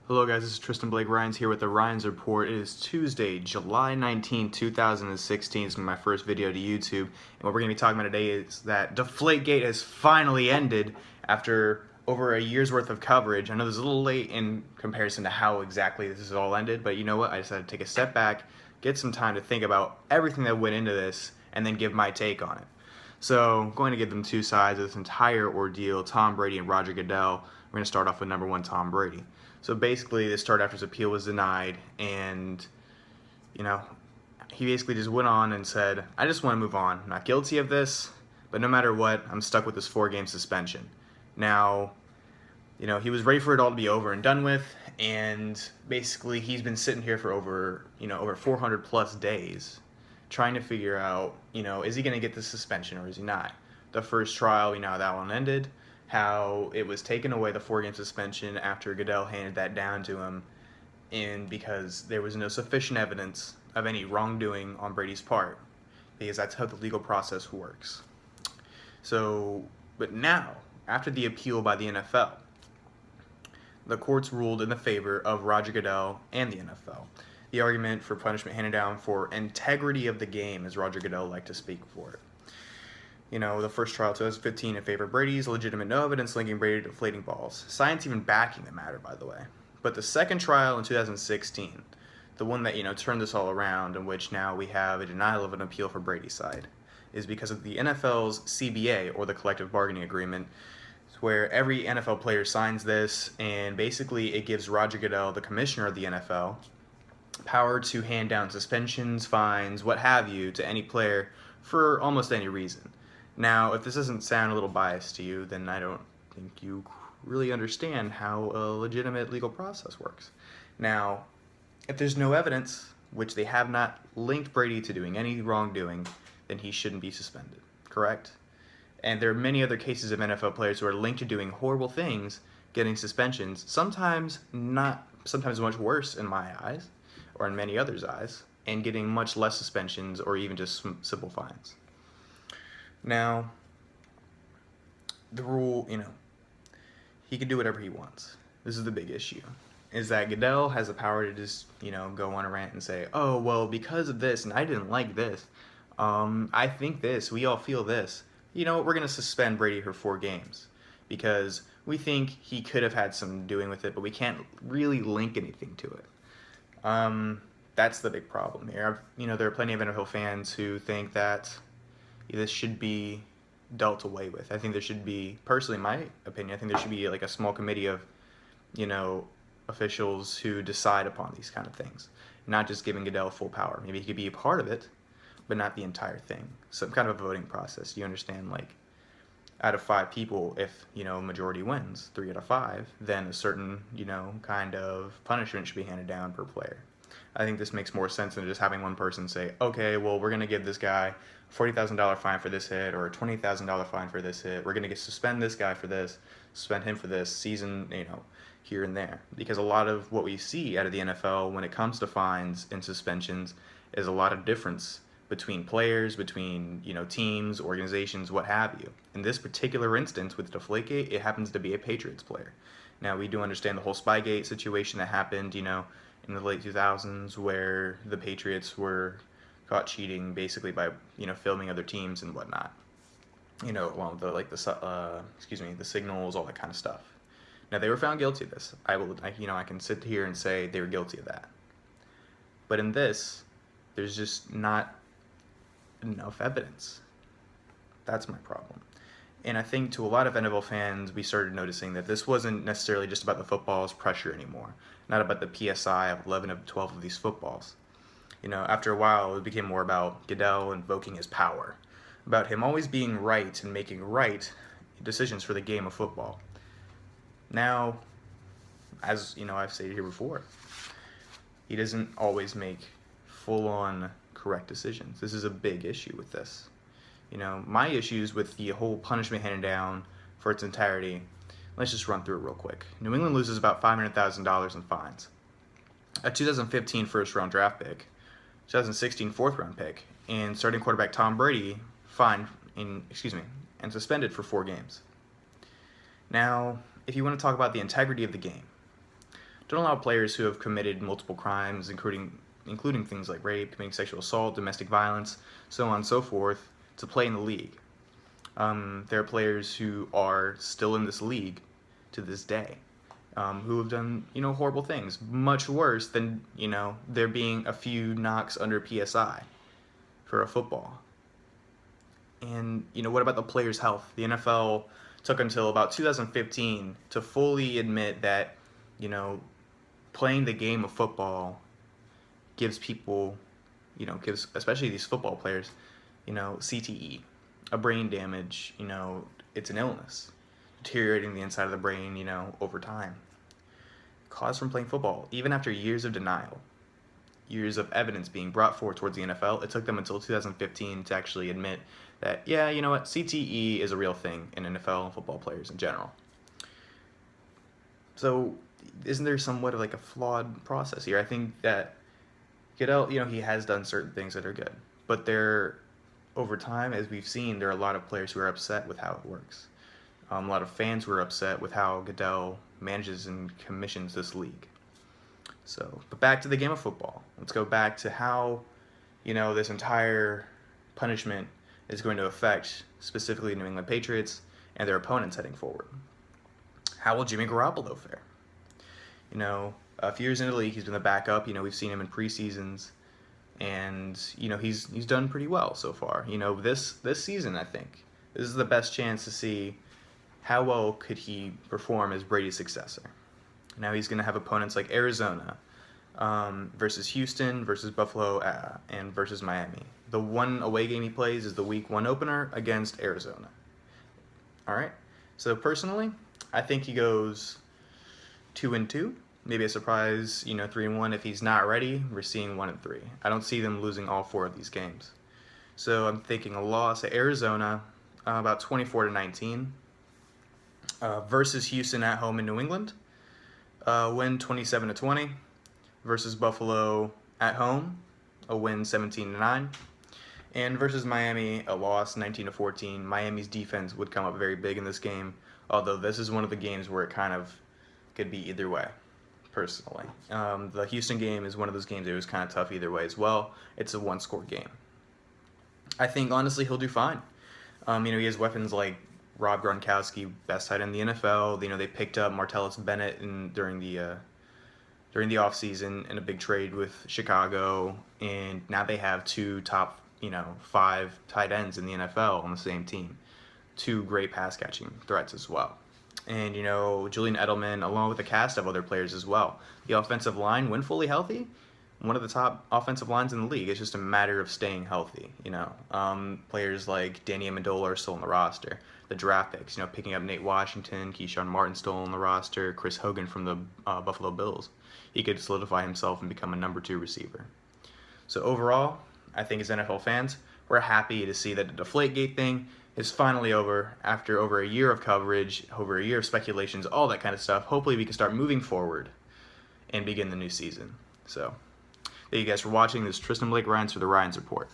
Hello guys, this is Tristan Blake Rines here with the Rines Report. It is Tuesday, July 19, 2016. It's my first video to YouTube. And what we're going to be talking about today is that Deflategate has finally ended after over a year's worth of coverage. I know this is a little late in comparison to how exactly this has all ended, but you know what? I decided to take a step back, get some time to think about everything that went into this, and then give my take on it. So I'm going to give them two sides of this entire ordeal, Tom Brady and Roger Goodell. We're going to start off with number one, Tom Brady. So basically, this start after his appeal was denied, and, you know, he basically just went on and said, I just want to move on. I'm not guilty of this, but no matter what, I'm stuck with this 4-game suspension. Now, you know, he was ready for it all to be over and done with, and basically he's been sitting here for over 400 plus days trying to figure out, is he going to get the suspension or is he not? The first trial, we know how that one ended, how it was taken away, the 4-game suspension, after Goodell handed that down to him, and because there was no sufficient evidence of any wrongdoing on Brady's part, because that's how the legal process works. So, but now, after the appeal by the NFL, the courts ruled in the favor of Roger Goodell and the NFL. The argument for punishment handed down for integrity of the game, as Roger Goodell liked to speak for it. The first trial, 2015, in favor of Brady's legitimate, no evidence linking Brady to deflating balls. Science even backing the matter, by the way. But the second trial in 2016, the one that, turned this all around, in which now we have a denial of an appeal for Brady's side, is because of the NFL's CBA, or the collective bargaining agreement, where every NFL player signs this, and basically it gives Roger Goodell, the commissioner of the NFL, power to hand down suspensions, fines, what have you, to any player for almost any reason. Now, if this doesn't sound a little biased to you, then I don't think you really understand how a legitimate legal process works. Now, if there's no evidence, which they have not linked Brady to doing any wrongdoing, then he shouldn't be suspended, correct? And there are many other cases of NFL players who are linked to doing horrible things, getting suspensions, sometimes much worse in my eyes, or in many others' eyes, and getting much less suspensions or even just simple fines. Now, the rule, he can do whatever he wants. This is the big issue, is that Goodell has the power to just, go on a rant and say, oh, well, because of this, and I didn't like this, I think this, we all feel this. We're going to suspend Brady for 4 games because we think he could have had some doing with it, but we can't really link anything to it. That's the big problem here. There are plenty of NFL fans who think that this should be dealt away with. I think there should be, personally, in my opinion, I think there should be like a small committee of, officials who decide upon these kind of things, not just giving Goodell full power. Maybe he could be a part of it, but not the entire thing. Some kind of a voting process. You understand, like, out of 5 people, if, majority wins, 3 out of 5, then a certain, kind of punishment should be handed down per player. I think this makes more sense than just having one person say, okay, well, we're going to give this guy a $40,000 fine for this hit, or a $20,000 fine for this hit. We're going to suspend this guy for this, suspend him for this season, here and there. Because a lot of what we see out of the NFL when it comes to fines and suspensions is a lot of difference between players, between, teams, organizations, what have you. In this particular instance with Deflategate, it happens to be a Patriots player. Now, we do understand the whole Spygate situation that happened, in the late 2000s, where the Patriots were caught cheating basically by, filming other teams and whatnot. Along with the signals, all that kind of stuff. Now, they were found guilty of this. I can sit here and say they were guilty of that. But in this, there's just not enough evidence. That's my problem. And I think to a lot of NFL fans, we started noticing that this wasn't necessarily just about the football's pressure anymore, not about the PSI of 11 of 12 of these footballs. After a while, it became more about Goodell invoking his power, about him always being right and making right decisions for the game of football. Now, as I've stated here before, he doesn't always make full-on correct decisions. This is a big issue with this. My issues with the whole punishment handed down for its entirety, let's just run through it real quick. New England loses about $500,000 in fines. A 2015 first-round draft pick, 2016 fourth-round pick, and starting quarterback Tom Brady fined and suspended for 4 games. Now, if you want to talk about the integrity of the game, don't allow players who have committed multiple crimes, including things like rape, committing sexual assault, domestic violence, so on and so forth, to play in the league. There are players who are still in this league to this day, who have done, horrible things, much worse than, there being a few knocks under PSI for a football. And, what about the player's health? The NFL took until about 2015 to fully admit that, playing the game of football gives people, gives especially these football players, CTE, a brain damage, it's an illness, deteriorating the inside of the brain, over time. Caused from playing football, even after years of denial, years of evidence being brought forward towards the NFL, it took them until 2015 to actually admit that, yeah, you know what, CTE is a real thing in NFL and football players in general. So, isn't there somewhat of like a flawed process here? I think that Goodell, he has done certain things that are good, but over time, as we've seen, there are a lot of players who are upset with how it works. A lot of fans who are upset with how Goodell manages and commissions this league. So, but back to the game of football. Let's go back to how, this entire punishment is going to affect specifically New England Patriots and their opponents heading forward. How will Jimmy Garoppolo fare? A few years into the league, he's been the backup. We've seen him in preseasons, and he's done pretty well so far. This season, I think this is the best chance to see how well could he perform as Brady's successor. Now he's going to have opponents like Arizona, versus Houston, versus Buffalo, and versus Miami. The one away game he plays is the Week 1 opener against Arizona. All right. So personally, I think he goes 2-2. Maybe a surprise, 3-1 if he's not ready. We're seeing 1-3. I don't see them losing all 4 of these games. So I'm thinking a loss at Arizona, about 24-19, versus Houston at home in New England. Win 27-20 versus Buffalo at home, a win 17-9, and versus Miami, a loss 19-14. Miami's defense would come up very big in this game, although this is one of the games where it kind of could be either way, personally. The Houston game is one of those games that was kind of tough either way as well. It's a one-score game. I think, honestly, he'll do fine. He has weapons like Rob Gronkowski, best tight end in the NFL. They picked up Martellus Bennett during the offseason in a big trade with Chicago, and now they have 2 top 5 tight ends in the NFL on the same team. 2 great pass catching threats as well. And Julian Edelman, along with a cast of other players as well. The offensive line, when fully healthy, one of the top offensive lines in the league. It's just a matter of staying healthy. Players like Danny Amendola are still on the roster. The draft picks, picking up Nate Washington, Keyshawn Martin still on the roster, Chris Hogan from the Buffalo Bills. He could solidify himself and become a number 2 receiver. So overall, I think as NFL fans, we're happy to see that the Deflategate thing is finally over after over a year of coverage, over a year of speculations, all that kind of stuff. Hopefully we can start moving forward and begin the new season. So, thank you guys for watching. This is Tristan Blake Rines for the Rines Report.